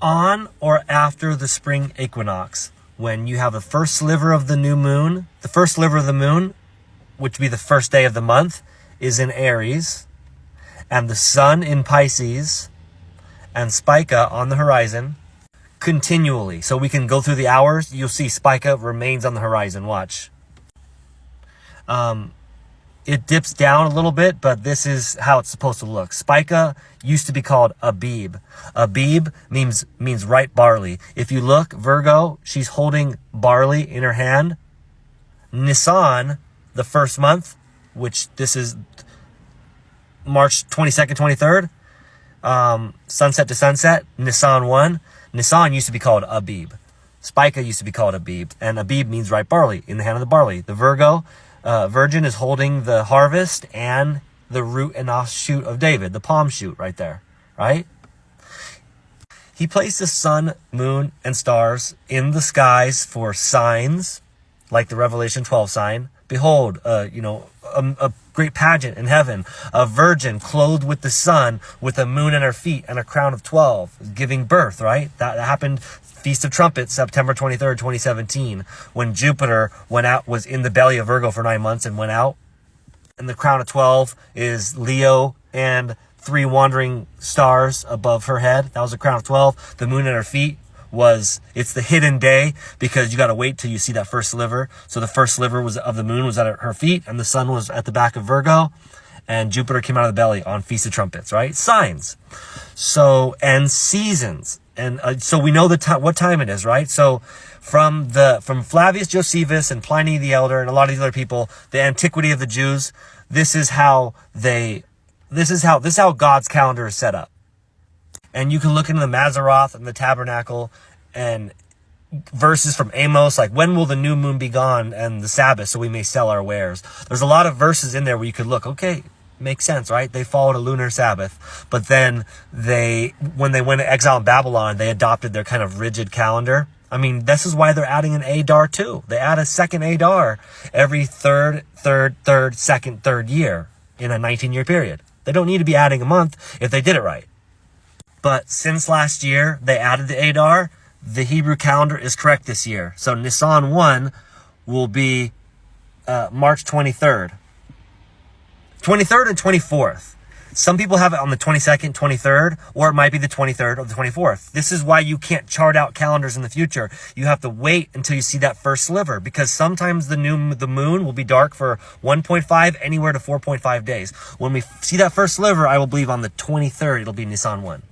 On or after the spring equinox, when you have the first sliver of the new moon, the first sliver of the moon, which would be the first day of the month, is in Aries, and the sun in Pisces, and Spica on the horizon continually. So we can go through the hours. You'll see Spica remains on the horizon. Watch. It dips down a little bit, but this is how it's supposed to look. Spica used to be called Abib. Abib means ripe barley. If you look, Virgo, she's holding barley in her hand. Nisan, the first month, which this is March 22nd, 23rd, sunset to sunset, Nisan 1. Nisan used to be called Abib. Spica used to be called Abib, and Abib means ripe barley, in the hand of the barley. The Virgo, Virgin is holding the harvest and the root and offshoot of David, the palm shoot right there, right? He placed the sun, moon, and stars in the skies for signs, like the Revelation 12 sign. Behold, a great pageant in heaven, a virgin clothed with the sun, with a moon at her feet and a crown of 12, giving birth, right? That happened, Feast of Trumpets, September 23rd, 2017, when Jupiter was in the belly of Virgo for 9 months and went out. And the crown of 12 is Leo and 3 wandering stars above her head. That was the crown of 12. The moon at her feet it's the hidden day, because you got to wait till you see that first sliver. So the first sliver of the moon was at her feet, and the sun was at the back of Virgo, and Jupiter came out of the belly on Feast of Trumpets, right? Signs. So, and seasons. And so we know what time it is, right? So from Flavius Josephus and Pliny the Elder and a lot of these other people, the antiquity of the Jews, this is how God's calendar is set up. And you can look into the Mazaroth and the Tabernacle and verses from Amos, like, when will the new moon be gone and the Sabbath, so we may sell our wares? There's a lot of verses in there where you could look, okay, makes sense, right? They followed a lunar Sabbath, but then when they went to exile in Babylon, they adopted their kind of rigid calendar. I mean, this is why they're adding an Adar too. They add a second Adar every third year in a 19-year period. They don't need to be adding a month if they did it right. But since last year, they added the Adar. The Hebrew calendar is correct this year. So Nisan 1 will be March 23rd. 23rd and 24th. Some people have it on the 22nd, 23rd, or it might be the 23rd or the 24th. This is why you can't chart out calendars in the future. You have to wait until you see that first sliver, because sometimes the moon will be dark for 1.5 anywhere to 4.5 days. When we see that first sliver, I will believe on the 23rd, it'll be Nisan 1.